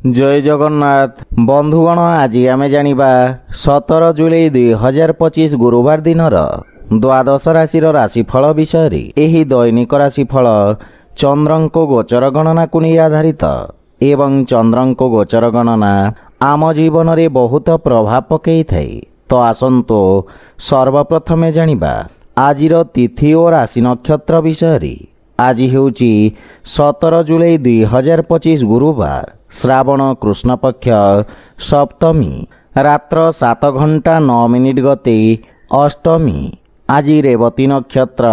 जय जगन्नाथ बंधुगण आज आमे जानिबा 17 जुलाई 2025 गुरुवार दिनर द्वादश राशिर राशिफल विषय रे। एही दैनिक राशिफल चंद्रंको गोचर गणना को नहीं आधारित एवं चंद्रंको गोचर गणना आम जीवन रे बहुत प्रभाव पकई थाए। तो आसंतो सर्वप्रथमे जानिबा आजिर तिथि और राशि नक्षत्र विषय रे। आज हेउची 17 जुलाई 2025 गुरुवार श्रावण कृष्ण पक्ष सप्तमी रात्र 7 घंटा 9 मिनिट गते अष्टमी। आज रेवती नक्षत्र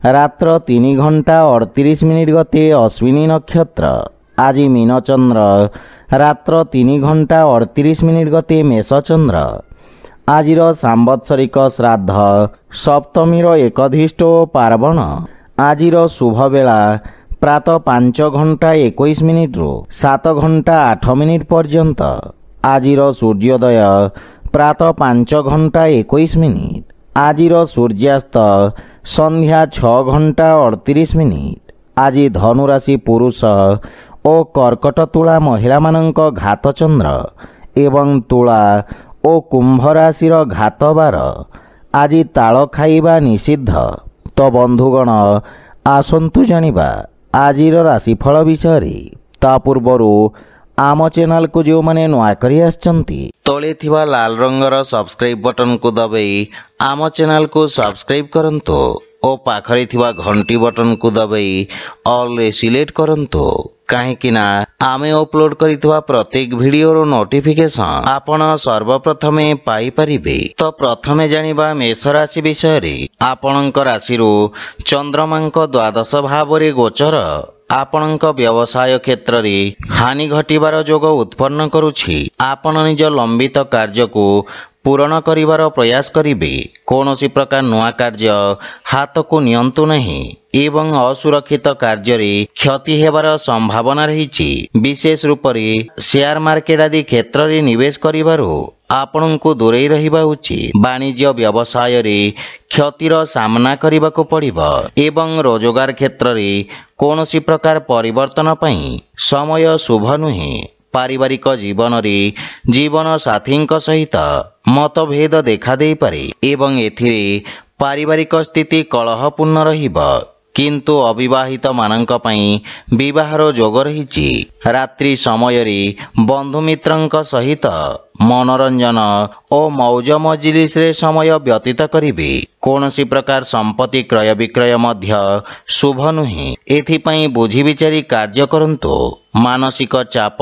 रात्र 3 घंटा 38 मिनिट गते अश्विनी नक्षत्र। आज मीन चंद्र रात्र 3 घंटा 38 मिनिट गते मेष चंद्र। आजिर सांवत्सरिक श्राद्ध सप्तमीर एकधिष्ट पार्वण। आजिर शुभ बेला प्रातः 5 घंटा 21 मिनिट रु 7 घंटा 8 मिनिट पर्यंत। आजिर सूर्योदय प्रातः 5 घंटा 21 मिनिट। आजिर सूर्यास्त संध्या 6 घंटा 38 मिनिट। आज धनुराशि पुरुष और कर्कट तुला महिला मानक घात चंद्र एवं तुला और कुंभ राशिर घात बार। आज ताल खाइबा निषिद्ध। तो बंधुगण आसंतु जानिबा आजिर राशिफल विषय रे। ता पूर्वरु आम चैनल को जो माने नुआ करी आछंती तळे थिबा लाल रंगर सब्सक्राइब बटन को दबाई आम चैनल को सब्सक्राइब करंतो और पाखरे थिबा घंटी बटन को दबाई ऑल सिलेक्ट करंतो। कहीं आमे अपलोड करितबा प्रत्येक वीडियो नोटिफिकेशन आपण सर्वप्रथमे पाई परिबे। तो प्रथमे जानिबा मेष राशि विषय रे। आपणक राशिरु चंद्रमांक द्वादश भाव रे गोचर आपणक व्यवसाय क्षेत्र रे हानि घटिबार जोग उत्पन्न करुछि। आपण निज लंबित कार्य को पूरण करिवार प्रयास करिबे। कोनोसी प्रकार नुआ कार्य हाथ को नियंतु नहीं एवं असुरक्षित कार्य रे क्षति हेबार संभावना रहिछि। विशेष रूप रे शेयर मार्केट आदि क्षेत्र रे निवेश करिवारो आपनकु दूरे रहिबा उचित। वाणिज्य व्यवसाय रे क्षतिर सामना करिबाको पड़िबो एवं रोजगार क्षेत्र रे कोनोसी प्रकार परिवर्तन पई समय शुभ नुहे। पारिवारिक जीवन रे जीवन साथी सहित मतभेद देखा दे पारे एवं एथिरे पारिवारिक स्थिति कलहपूर्ण रहिबो। किंतु अविवाहित मानक पई विवाहर जोग रहिछि। रात्रि समय रे बंधु मित्रंक सहित मनोरंजन और मौज मजलिस रे समय व्यतीत करिबे। कोनोसी प्रकार संपत्ति क्रय विक्रय मध्य शुभ नुहे। एथिपई बुझी विचारी कार्य करंतो। मानसिक चाप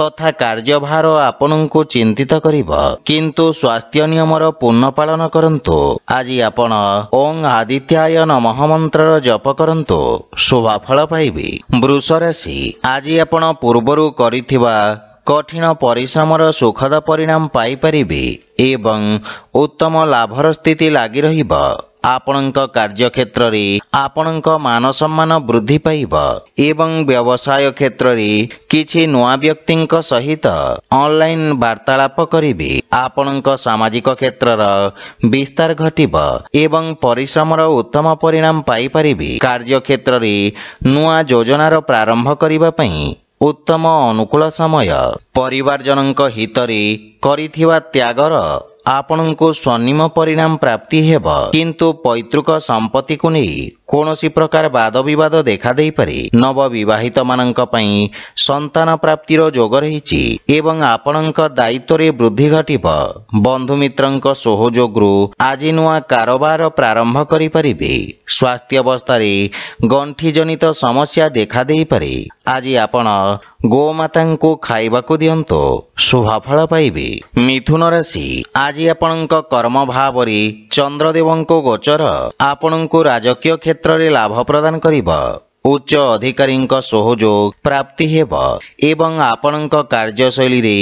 तथा कार्यभार आपनकु चिंतित करिबो। किंतु स्वास्थ्य नियमर पूर्ण पालन करंतो। आज आपण ओं आदित्याय नमः मंत्र जप करंतो शुभफल पाइबे। वृष राशि आज आपण पूर्वरु करिथिबा कठिन परिश्रमर सुखद परिणाम पाई परिबे एवं उत्तम लाभर स्थिति लागि रहिबो। आपणक कार्य क्षेत्र रे आपणक मान सम्मान वृद्धि पाइबो एवं व्यवसाय क्षेत्र रे किछि नुआ व्यक्तिंक सहित ऑनलाइन वार्तालाप करिबे। आपणक सामाजिक क्षेत्रर विस्तार घटिबो एवं परिश्रमर उत्तम परिणाम पाई परिबे। कार्य क्षेत्र रे नुआ योजनार प्रारंभ करिबा पई उत्तम अनुकूल समय। परिवार जनक हितरे करिथिबा त्यागर आपनकु स्वर्णिम परिणाम प्राप्ति हेबो। किंतु पैतृक संपत्ति को नहीं कोनोसी प्रकार वाद विवाद देखा दे पारे। नव विवाहित मानक पई संतान प्राप्तिर जोग रहिछि एवं आपनक दायित्व रे वृद्धि घटिबो। बंधु मित्रंक सहयोगरु आज नुआ कारोबार प्रारंभ करि परिबे। स्वास्थ्य अवस्था रे गंठी जनित समस्या देखा दे पारे। आज आपण गोमाता को खाइबाकू दियंतो शुभफल पाइबे। मिथुन राशि आज आपणक कर्म भाव रे चंद्रदेवंको गोचर आपणको राजकीय क्षेत्र रे लाभ प्रदान करिबो। उच्च अधिकारींक सहयोग प्राप्ति हेबो एवं आपणक कार्यशैली रे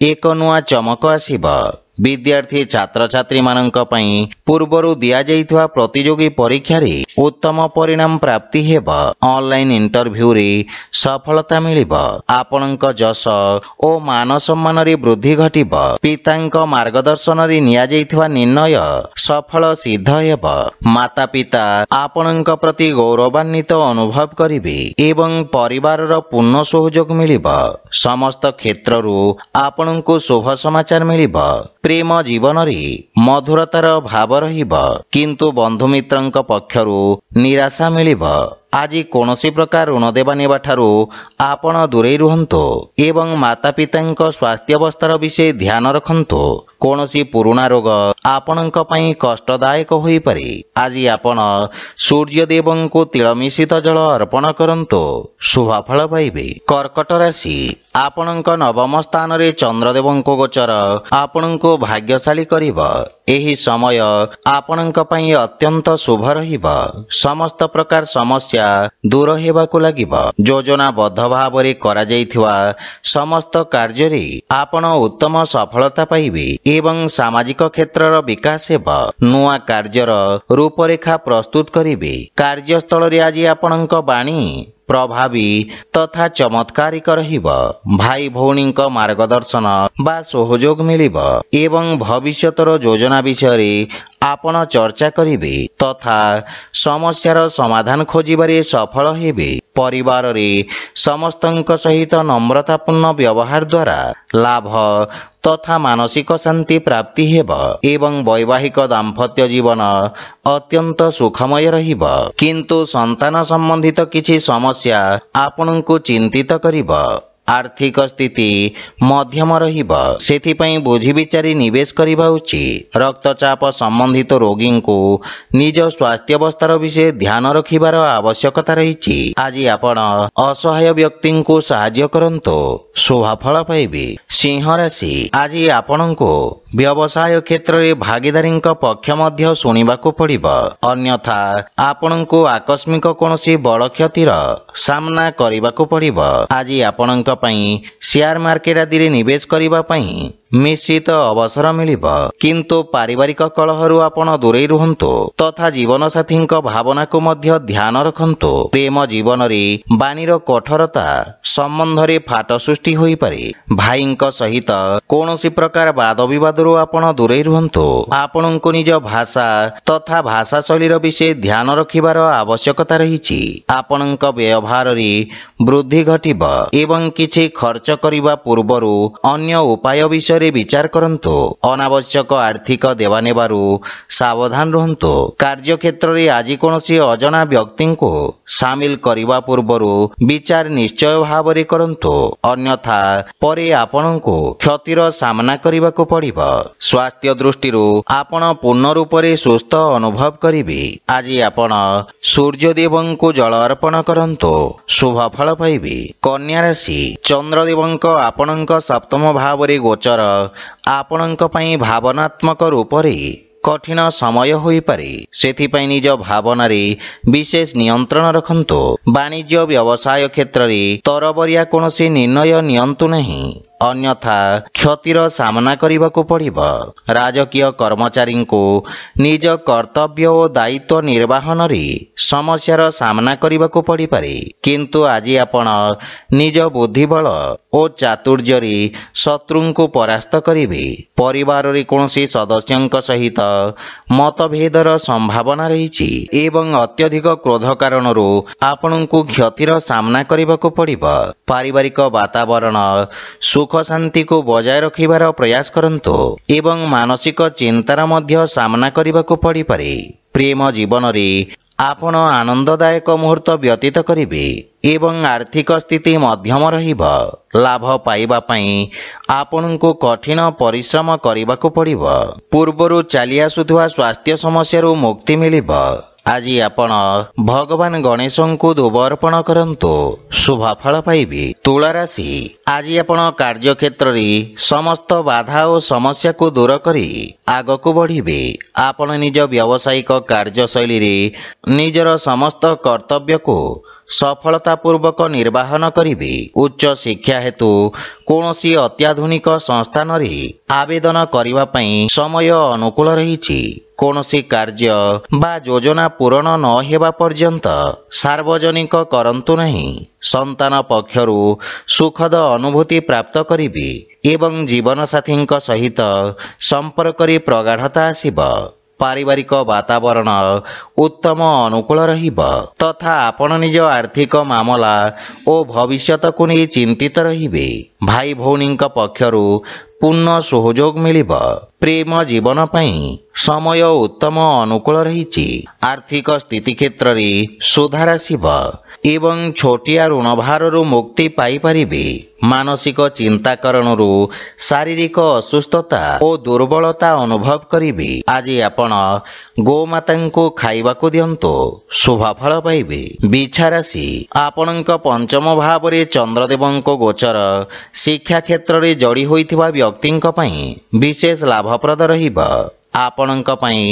एक नुआ चमक आसीबो। विद्यार्थी छात्र छात्री माननक पई पूर्वरु दिया जाइथवा प्रतियोगी परीक्षा रे उत्तम परिणाम प्राप्ति हेब। ऑनलाइन इंटरव्यू रे सफलता मिलिब। आपनक जश ओ मान सम्मान रे वृद्धि घटिब। पितांक मार्गदर्शन रे निया जाइथवा निर्णय सफल सिद्ध हेब। माता पिता आपनक प्रति गौरवान्वित अनुभव करिवे एवं परिवार रो पूर्ण सहयोग मिलिब। समस्त क्षेत्र रु आपनकु शुभ समाचार मिलिब। प्रेम जीवन रे मधुरतार भाव रहिब किंतु बंधु मित्रंक पक्षरु निराशा मिलिब। आज कोनोसी प्रकार ऋण देवा नेबा ठारू आपण दूरे रुहंतो एवं माता पितांक स्वास्थ्य अवस्थार विषय ध्यान रखंतो। कोनोसी पुराना रोग आपणक पई कष्टदायक होई पारे। आज आपण सूर्य देवंको तिल मिश्रित जल अर्पण करंतो शुभफल पाइबे। कर्कट राशि आपणक नवम स्थान रे चंद्रदेवंको गोचर आपणको भाग्यशाली करिब। एही समय आपणक पई अत्यंत शुभ रहिब। समस्त प्रकार समस्या दूर हेबाकु लागिब। योजनाबद्ध भावरे करा जाइथिवा समस्त कार्य रे आपण उत्तम सफलता पाइबे एवं सामाजिक क्षेत्रर विकास हेब। नुआ कार्यर रूपरेखा प्रस्तुत करिवे। कार्यस्थल रे आज आपणक बाणी प्रभावी तथा चमत्कारिक रहिब। भाई भौणीक मार्गदर्शन बा सहयोग मिलिब एवं भविष्यतर योजना विषय आपण चर्चा करिवे तथा समस्यार समाधान खोजिबारे सफल हेबे। परिवार रे समस्तंक सहित नम्रतापूर्ण व्यवहार द्वारा लाभ तथा मानसिक शांति प्राप्ति हेब एवं वैवाहिक दाम्पत्य जीवन अत्यंत सुखमय रहिब। किंतु संतान संबंधित किछि समस्या आपनकु चिंतित करिब। आर्थिक स्थिति मध्यम रहिब। सेथिपई बुझी विचारी निवेश करिबा उचित। रक्तचाप संबंधित रोगी को निज स्वास्थ्य अवस्थार विषय ध्यान रखिबार आवश्यकता रहिछि। आज आपण असहाय व्यक्ति को सहाय्य करंतो शुभफल पाइबे। सिंह राशि आज आपणको व्यवसाय क्षेत्र रे भागीदारी पक्ष मध्य सुनिबाकू पड़िब। अन्यथा आपणको आकस्मिक कोनोसी बड़ क्षतिर सामना करिबाकू पड़िब। आज आपणक पई शेयर मार्केट आदि रे निवेश करिबा पई मिश्रित अवसर मिलिब। किंतु पारिवारिक कलहरु आपण दूरे रुहंतो तथा जीवन साथी भावना को मध्य ध्यान रखंतो। प्रेम जीवन रे बाणीर कठोरता संबंध रे फाट सृष्टि होई पारे। भाईंक सहित कोनोसी प्रकार वाद विवाद रु आपण दूरे रुहंतो। आपणको निज भाषा तथा भाषा शैलीर विषय ध्यान रखिबार आवश्यकता रहिछि। आपणक व्यवहार रे वृद्धि घटिब एवं किछि खर्च करिबा पूर्वरु अन्य उपाय विषय विचार करंतो। अनावश्यक आर्थिक देवा नेबारु सावधान रहंतो। कार्य क्षेत्र रे आज कोनोसी अजना व्यक्ति को शामिल करिबा पूर्वरु विचार निश्चय भावरे करंतो। अन्यथा परे आपणको क्षतिर सामना करिबा को पड़िब। स्वास्थ्य दृष्टिरु आपण पूर्ण रूप रे सुस्थ अनुभव करिवे। आज आपण सूर्य देवंको जल अर्पण करंतो शुभफल पाइबे। कन्या राशि चंद्रदेवंक आपणक सप्तम भावरे गोचर आपणक पई भावनात्मक रूप रे कठिन समय होई पारे। सेथिपई निज भावना रे विशेष नियंत्रण रखंतो। वाणिज्य व्यवसाय क्षेत्र रे तरबरिया कोनोसी निर्णय नियंतु नहीं। अन्यथा क्षतिर सामना करिबाकू पड़िब। राजकीय कर्मचारी को निज कर्तव्य और दायित्व निर्वाहन रे समस्यार सामना करिबाकू पड़ि पारे। किंतु आज आपण निज बुद्धिबल और चातुर्य रे शत्रु को परास्त करिवे। परिवार रे कोनोसी सदस्यंक सहित मतभेदर संभावना रहिछि एवं अत्यधिक क्रोध कारणरू आपणको क्षतिर सामना करिबाकू पड़िब। पारिवारिक वातावरण सुख शांति को बजाय रखिबार प्रयास करंतो एवं मानसिक चिंतार मध्य सामना करिबाकू पड़ि पारे। प्रेम जीवन रे आपण आनंददायक मुहूर्त व्यतीत करिवे एवं आर्थिक स्थिति मध्यम रहिब। लाभ पाइबा पई आपणको कठिन परिश्रम करिबाकू पड़िब। पूर्वरु चली आसुथुवा स्वास्थ्य समस्या रु मुक्ति मिलिब। ଆଜି ଆପଣ ଭଗବାନ ଗଣେଶଙ୍କୁ ଧୂପ ଅର୍ପଣ କରନ୍ତୁ, ଶୁଭ ଫଳ ପାଇବେ। ତୁଳା ରାଶି, ଆଜି ଆପଣ କାର୍ଯ୍ୟକ୍ଷେତ୍ରରେ ସମସ୍ତ ବାଧା ଓ ସମସ୍ୟାକୁ ଦୂର କରି ଆଗକୁ ବଢ଼ିବେ। ଆପଣ ନିଜ ବ୍ୟବସାୟିକ କାର୍ଯ୍ୟଶୈଳୀରେ ନିଜର ସମସ୍ତ କର୍ତ୍ତବ୍ୟକୁ ସଫଳତାପୂର୍ବକ ନିର୍ବାହନ କରିବେ। ଉଚ୍ଚ ଶିକ୍ଷା ହେତୁ କୌଣସି ଅତ୍ୟାଧୁନିକ ସଂସ୍ଥାନରେ ଆବେଦନ କରିବା ପାଇଁ ସମୟ ଅନୁକୂଳ ରହିଛି। କୌଣସି କାର୍ଯ୍ୟ ବା ଯୋଜନା ପୂରଣ ନ ହେବା ପର୍ଯ୍ୟନ୍ତ ସାର୍ବଜନିକ କରନ୍ତୁ ନାହିଁ। ସନ୍ତାନ ପକ୍ଷରୁ ସୁଖଦ ଅନୁଭୂତି ପ୍ରାପ୍ତ କରିବେ ଏବଂ ଜୀବନସାଥୀଙ୍କ ସହିତ ସମ୍ପର୍କରେ ପ୍ରଗାଢ଼ତା ଆସିବ। ପାରିବାରିକ ବାତାବରଣ ଉତ୍ତମ ଅନୁକୂଳ ରହିବ ତଥା ଆପଣ ନିଜ ଆର୍ଥିକ ମାମଲା ଓ ଭବିଷ୍ୟତକୁ ନେଇ ଚିନ୍ତିତ ରହିବେ। ଭାଇ ଭଉଣୀଙ୍କ ପକ୍ଷରୁ ପୂର୍ଣ୍ଣ ସହଯୋଗ ମିଳିବ। ପ୍ରେମ ଜୀବନ ପାଇଁ ସମୟ ଉତ୍ତମ ଅନୁକୂଳ ରହିଛି। ଆର୍ଥିକ ସ୍ଥିତି କ୍ଷେତ୍ରରେ ସୁଧାର ଆସିବ ଏବଂ ଛୋଟିଆ ଋଣଭାରରୁ ମୁକ୍ତି ପାଇପାରିବେ। ମାନସିକ ଚିନ୍ତା କାରଣରୁ ଶାରୀରିକ ଅସୁସ୍ଥତା ଓ ଦୁର୍ବଳତା ଅନୁଭବ କରିବେ। ଆଜି ଆପଣ ଗୋମାତାଙ୍କୁ ଖାଇବାକୁ ଦିଅନ୍ତୁ, ଶୁଭ ଫଳ ପାଇବେ। ବିଛା ରାଶି, ଆପଣଙ୍କ ପଞ୍ଚମ ଭାବରେ ଚନ୍ଦ୍ରଦେବଙ୍କ ଗୋଚର ଶିକ୍ଷା କ୍ଷେତ୍ରରେ ଯୋଡ଼ି ହୋଇଥିବା ବ୍ୟକ୍ତିଙ୍କ ପାଇଁ ବିଶେଷ ଲାଭପ୍ରଦ ରହିବ। ଆପଣଙ୍କ ପାଇଁ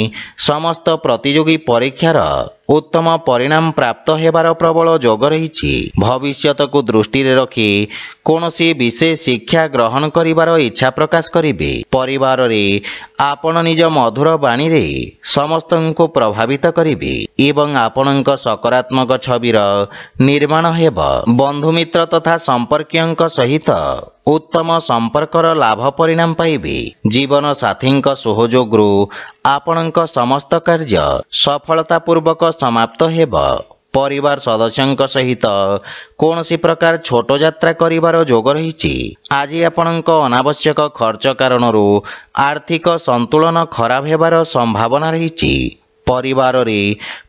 ସମସ୍ତ ପ୍ରତିଯୋଗୀ ପରୀକ୍ଷାର ଉତ୍ତମ ପରିଣାମ ପ୍ରାପ୍ତ ହେବାର ପ୍ରବଳ ଯୋଗ ରହିଛି। ଭବିଷ୍ୟତକୁ ଦୃଷ୍ଟିରେ ରଖି କୌଣସି ବିଶେଷ ଶିକ୍ଷା ଗ୍ରହଣ କରିବାର ଇଚ୍ଛା ପ୍ରକାଶ କରିବେ। ପରିବାରରେ ଆପଣ ନିଜ ମଧୁର ବାଣୀରେ ସମସ୍ତଙ୍କୁ ପ୍ରଭାବିତ କରିବେ ଏବଂ ଆପଣଙ୍କ ସକାରାତ୍ମକ ଛବିର ନିର୍ମାଣ ହେବ। ବନ୍ଧୁମିତ୍ର ତଥା ସମ୍ପର୍କୀୟଙ୍କ ସହିତ ଉତ୍ତମ ସମ୍ପର୍କର ଲାଭ ପରିଣାମ ପାଇବେ। ଜୀବନ ସାଥୀଙ୍କ ସହଯୋଗରୁ ଆପଣଙ୍କ ସମସ୍ତ କାର୍ଯ୍ୟ ସଫଳତାପୂର୍ବକ ସମାପ୍ତ ହେବ। ପରିବାର ସଦସ୍ୟଙ୍କ ସହିତ କୌଣସି ପ୍ରକାର ଛୋଟ ଯାତ୍ରା କରିବାର ଯୋଗ ରହିଛି। ଆଜି ଆପଣଙ୍କ ଅନାବଶ୍ୟକ ଖର୍ଚ୍ଚ କାରଣରୁ ଆର୍ଥିକ ସନ୍ତୁଳନ ଖରାପ ହେବାର ସମ୍ଭାବନା ରହିଛି। ପରିବାରରେ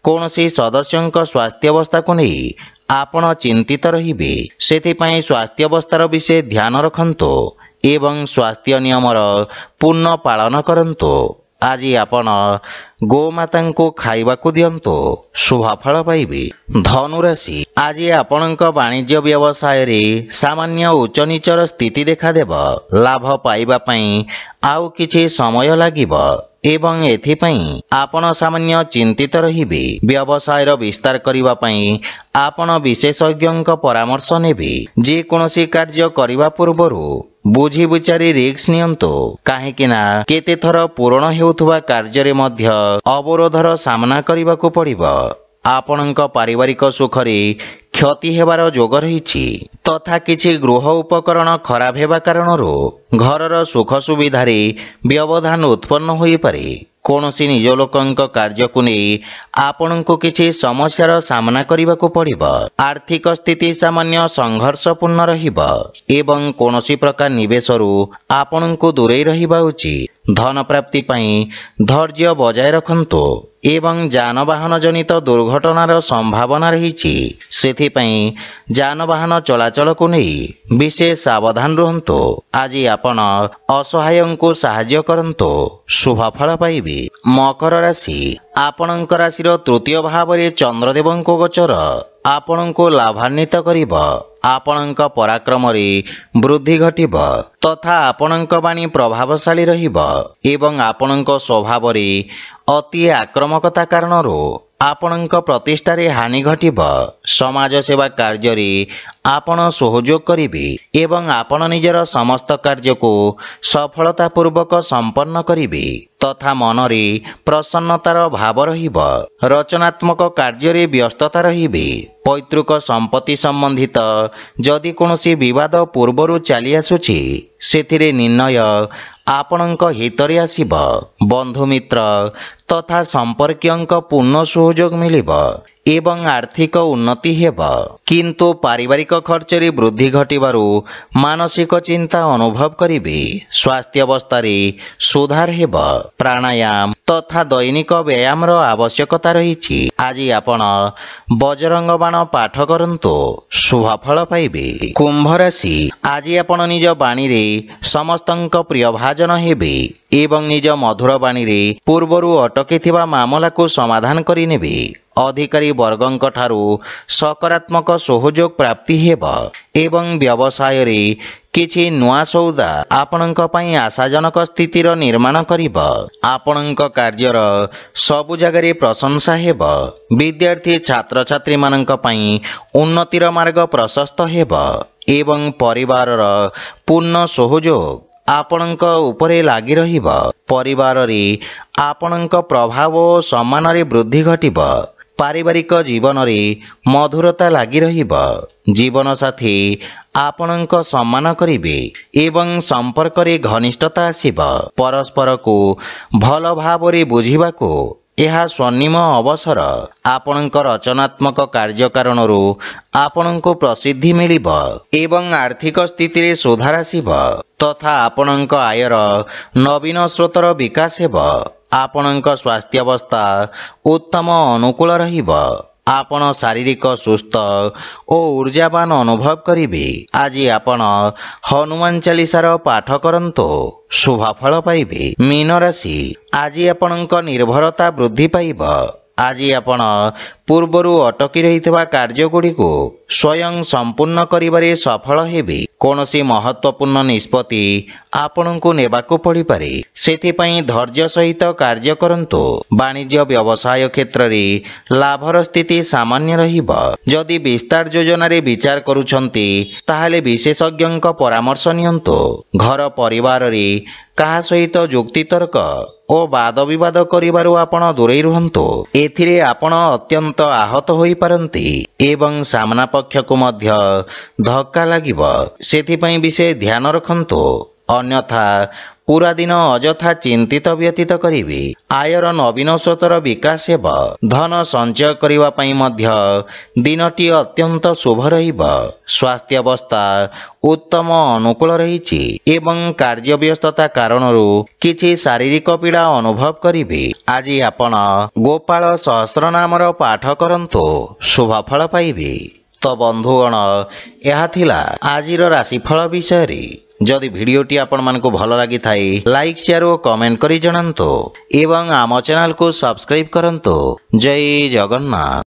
କୌଣସି ସଦସ୍ୟଙ୍କ ସ୍ୱାସ୍ଥ୍ୟାବସ୍ଥାକୁ ନେଇ ଆପଣ ଚିନ୍ତିତ ରହିବେ। ସେଥିପାଇଁ ସ୍ୱାସ୍ଥ୍ୟାବସ୍ଥାର ବିଷୟ ଧ୍ୟାନ ରଖନ୍ତୁ ଏବଂ ସ୍ୱାସ୍ଥ୍ୟ ନିୟମର ପୂର୍ଣ୍ଣ ପାଳନ କରନ୍ତୁ। ଆଜି ଆପଣ ଗୋମାତାଙ୍କୁ ଖାଇବାକୁ ଦିଅନ୍ତୁ, ଶୁଭ ଫଳ ପାଇବେ। ଧନୁରାଶି, ଆଜି ଆପଣଙ୍କ ବାଣିଜ୍ୟ ବ୍ୟବସାୟରେ ସାମାନ୍ୟ ଉଚ୍ଚ ନିଚର ସ୍ଥିତି ଦେଖାଦେବ। ଲାଭ ପାଇବା ପାଇଁ ଆଉ କିଛି ସମୟ ଲାଗିବ ଏବଂ ଏଥିପାଇଁ ଆପଣ ସାମାନ୍ୟ ଚିନ୍ତିତ ରହିବେ। ବ୍ୟବସାୟର ବିସ୍ତାର କରିବା ପାଇଁ ଆପଣ ବିଶେଷଜ୍ଞଙ୍କ ପରାମର୍ଶ ନେବେ। ଯେକୌଣସି କାର୍ଯ୍ୟ କରିବା ପୂର୍ବରୁ ବୁଝି ବିଚାରି ରିସ୍କ ନିଅନ୍ତୁ, କାହିଁକି ନା କେତେଥର ପୂରଣ ହେଉଥିବା କାର୍ଯ୍ୟରେ ମଧ୍ୟ ଅବରୋଧର ସାମ୍ନା କରିବାକୁ ପଡ଼ିବ। ଆପଣଙ୍କ ପାରିବାରିକ ସୁଖରେ କ୍ଷତି ହେବାର ଯୋଗ ରହିଛି ତଥା କିଛି ଗୃହ ଉପକରଣ ଖରାପ ହେବା କାରଣରୁ ଘରର ସୁଖ ସୁବିଧାରେ ବ୍ୟବଧାନ ଉତ୍ପନ୍ନ ହୋଇପାରେ। କୌଣସି ନିଜ ଲୋକଙ୍କ କାର୍ଯ୍ୟକୁ ନେଇ ଆପଣଙ୍କୁ କିଛି ସମସ୍ୟାର ସାମ୍ନା କରିବାକୁ ପଡ଼ିବ। ଆର୍ଥିକ ସ୍ଥିତି ସାମାନ୍ୟ ସଂଘର୍ଷପୂର୍ଣ୍ଣ ରହିବ ଏବଂ କୌଣସି ପ୍ରକାର ନିବେଶରୁ ଆପଣଙ୍କୁ ଦୂରେଇ ରହିବା ଉଚିତ। ଧନ ପ୍ରାପ୍ତି ପାଇଁ ଧୈର୍ଯ୍ୟ ବଜାୟ ରଖନ୍ତୁ ଏବଂ ଯାନବାହନ ଜନିତ ଦୁର୍ଘଟଣାର ସମ୍ଭାବନା ରହିଛି। ସେଥିପାଇଁ ଯାନବାହନ ଚଳାଚଳକୁ ନେଇ ବିଶେଷ ସାବଧାନ ରୁହନ୍ତୁ। ଆଜି ଆପଣ ଅସହାୟଙ୍କୁ ସାହାଯ୍ୟ କରନ୍ତୁ, ଶୁଭ ଫଳ ପାଇବେ। ମକର ରାଶି, ଆପଣଙ୍କ ରାଶିର ତୃତୀୟ ଭାବରେ ଚନ୍ଦ୍ରଦେବଙ୍କ ଗୋଚର ଆପଣଙ୍କୁ ଲାଭାନ୍ୱିତ କରିବ। ଆପଣଙ୍କ ପରାକ୍ରମରେ ବୃଦ୍ଧି ଘଟିବ ତଥା ଆପଣଙ୍କ ବାଣୀ ପ୍ରଭାବଶାଳୀ ରହିବ ଏବଂ ଆପଣଙ୍କ ସ୍ୱଭାବରେ ଅତି ଆକ୍ରମକତା କାରଣରୁ ଆପଣଙ୍କ ପ୍ରତିଷ୍ଠାରେ ହାନି ଘଟିବ। ସମାଜ ସେବା କାର୍ଯ୍ୟରେ ଆପଣ ସହଯୋଗ କରିବେ ଏବଂ ଆପଣ ନିଜର ସମସ୍ତ କାର୍ଯ୍ୟକୁ ସଫଳତାପୂର୍ବକ ସମ୍ପନ୍ନ କରିବେ ତଥା ମନରେ ପ୍ରସନ୍ନତାର ଭାବ ରହିବ। ରଚନାତ୍ମକ କାର୍ଯ୍ୟରେ ବ୍ୟସ୍ତତା ରହିବେ। ପୈତୃକ ସମ୍ପତ୍ତି ସମ୍ବନ୍ଧିତ ଯଦି କୌଣସି ବିବାଦ ପୂର୍ବରୁ ଚାଲି ଆସୁଛି, ସେଥିରେ ନିର୍ଣ୍ଣୟ ଆପଣଙ୍କ ହିତରେ ଆସିବ। ବନ୍ଧୁମିତ୍ର ତଥା ସମ୍ପର୍କୀୟଙ୍କ ପୂର୍ଣ୍ଣ ସହଯୋଗ ମିଳିବ ଏବଂ ଆର୍ଥିକ ଉନ୍ନତି ହେବ। କିନ୍ତୁ ପାରିବାରିକ ଖର୍ଚ୍ଚରେ ବୃଦ୍ଧି ଘଟିବାରୁ ମାନସିକ ଚିନ୍ତା ଅନୁଭବ କରିବେ। ସ୍ୱାସ୍ଥ୍ୟାବସ୍ଥାରେ ସୁଧାର ହେବ। ପ୍ରାଣାୟାମ ତଥା ଦୈନିକ ବ୍ୟାୟାମର ଆବଶ୍ୟକତା ରହିଛି। ଆଜି ଆପଣ ବଜରଙ୍ଗ ବାଣ ପାଠ କରନ୍ତୁ, ଶୁଭ ଫଳ ପାଇବେ। କୁମ୍ଭ ରାଶି, ଆଜି ଆପଣ ନିଜ ବାଣୀରେ ସମସ୍ତଙ୍କ ପ୍ରିୟ ଭାଜନ ହେବେ। ଏବଂ ନିଜ ମଧୁର ବାଣୀରେ ପୂର୍ବରୁ ଅଟକିଥିବା ମାମଲାକୁ ସମାଧାନ କରିନେବେ। ଅଧିକାରୀ ବର୍ଗଙ୍କ ଠାରୁ ସକାରାତ୍ମକ ସହଯୋଗ ପ୍ରାପ୍ତି ହେବ ଏବଂ ବ୍ୟବସାୟରେ କିଛି ନୂଆ ସୌଦା ଆପଣଙ୍କ ପାଇଁ ଆଶାଜନକ ସ୍ଥିତିର ନିର୍ମାଣ କରିବ। ଆପଣଙ୍କ କାର୍ଯ୍ୟର ସବୁ ଜାଗାରେ ପ୍ରଶଂସା ହେବ। ବିଦ୍ୟାର୍ଥୀ ଛାତ୍ରଛାତ୍ରୀମାନଙ୍କ ପାଇଁ ଉନ୍ନତିର ମାର୍ଗ ପ୍ରଶସ୍ତ ହେବ ଏବଂ ପରିବାରର ପୂର୍ଣ୍ଣ ସହଯୋଗ ଆପଣଙ୍କ ଉପରେ ଲାଗି ରହିବ। ପରିବାରରେ ଆପଣଙ୍କ ପ୍ରଭାବ ଓ ସମ୍ମାନରେ ବୃଦ୍ଧି ଘଟିବ। ପାରିବାରିକ ଜୀବନରେ ମଧୁରତା ଲାଗି ରହିବ। ଜୀବନସାଥୀ ଆପଣଙ୍କ ସମ୍ମାନ କରିବେ ଏବଂ ସମ୍ପର୍କରେ ଘନିଷ୍ଠତା ଆସିବ। ପରସ୍ପରକୁ ଭଲ ଭାବରେ ବୁଝିବାକୁ ଏହା ସ୍ୱର୍ଣ୍ଣିମ ଅବସର। ଆପଣଙ୍କ ରଚନାତ୍ମକ କାର୍ଯ୍ୟ କାରଣରୁ ଆପଣଙ୍କୁ ପ୍ରସିଦ୍ଧି ମିଳିବ ଏବଂ ଆର୍ଥିକ ସ୍ଥିତିରେ ସୁଧାର ଆସିବ ତଥା ଆପଣଙ୍କ ଆୟର ନବୀନ ସ୍ରୋତର ବିକାଶ ହେବ। ଆପଣଙ୍କ ସ୍ୱାସ୍ଥ୍ୟାବସ୍ଥା ଉତ୍ତମ ଅନୁକୂଳ ରହିବ। ଆପଣ ଶାରୀରିକ ସୁସ୍ଥ ଓ ଊର୍ଜାବାନ ଅନୁଭବ କରିବେ। ଆଜି ଆପଣ ହନୁମାନ ଚାଳିଶାର ପାଠ କରନ୍ତୁ, ଶୁଭ ଫଳ ପାଇବେ। ମୀନ ରାଶି, ଆଜି ଆପଣଙ୍କ ନିର୍ଭରତା ବୃଦ୍ଧି ପାଇବ। ଆଜି ଆପଣ ପୂର୍ବରୁ ଅଟକି ରହିଥିବା କାର୍ଯ୍ୟଗୁଡ଼ିକୁ ସ୍ୱୟଂ ସମ୍ପୂର୍ଣ୍ଣ କରିବାରେ ସଫଳ ହେବେ। କୌଣସି ମହତ୍ତ୍ୱପୂର୍ଣ୍ଣ ନିଷ୍ପତ୍ତି ଆପଣଙ୍କୁ ନେବାକୁ ପଡ଼ିପାରେ, ସେଥିପାଇଁ ଧୈର୍ଯ୍ୟ ସହିତ କାର୍ଯ୍ୟ କରନ୍ତୁ। ବାଣିଜ୍ୟ ବ୍ୟବସାୟ କ୍ଷେତ୍ରରେ ଲାଭର ସ୍ଥିତି ସାମାନ୍ୟ ରହିବ। ଯଦି ବିସ୍ତାର ଯୋଜନାରେ ବିଚାର କରୁଛନ୍ତି ତାହେଲେ ବିଶେଷଜ୍ଞଙ୍କ ପରାମର୍ଶ ନିଅନ୍ତୁ। ଘର ପରିବାରରେ କାହା ସହିତ ଯୁକ୍ତିତର୍କ ଓ ବାଦବିବାଦ କରିବାରୁ ଆପଣ ଦୂରେଇ ରୁହନ୍ତୁ। ଏଥିରେ ଆପଣ ଅତ୍ୟନ୍ତ ଆହତ ହୋଇପାରନ୍ତି ଏବଂ ସାମ୍ନା ପକ୍ଷକୁ ମଧ୍ୟ ଧକ୍କା ଲାଗିବ। ସେଥିପାଇଁ ବିଶେଷ ଧ୍ୟାନ ରଖନ୍ତୁ, ଅନ୍ୟଥା ପୁରା ଦିନ ଅଯଥା ଚିନ୍ତିତ ବ୍ୟତୀତ କରିବେ। ଆୟର ନବୀନ ସ୍ରୋତର ବିକାଶ ହେବ। ଧନ ସଞ୍ଚୟ କରିବା ପାଇଁ ମଧ୍ୟ ଦିନଟି ଅତ୍ୟନ୍ତ ଶୁଭ ରହିବ। ସ୍ୱାସ୍ଥ୍ୟାବସ୍ଥା ଉତ୍ତମ ଅନୁକୂଳ ରହିଛି ଏବଂ କାର୍ଯ୍ୟବ୍ୟସ୍ତତା କାରଣରୁ କିଛି ଶାରୀରିକ ପୀଡ଼ା ଅନୁଭବ କରିବେ। ଆଜି ଆପଣ ଗୋପାଳ ସହସ୍ରନାମର ପାଠ କରନ୍ତୁ, ଶୁଭ ଫଳ ପାଇବେ। ତ ବନ୍ଧୁଗଣ, ଏହା ଥିଲା ଆଜିର ରାଶିଫଳ ବିଷୟରେ। ଯଦି ଭିଡ଼ିଓଟି ଆପଣମାନଙ୍କୁ ଭଲ ଲାଗିଥାଏ ଲାଇକ୍, ସେୟାର ଓ କମେଣ୍ଟ କରି ଜଣାନ୍ତୁ ଏବଂ ଆମ ଚ୍ୟାନେଲକୁ ସବସ୍କ୍ରାଇବ୍ କରନ୍ତୁ। ଜୟ ଜଗନ୍ନାଥ।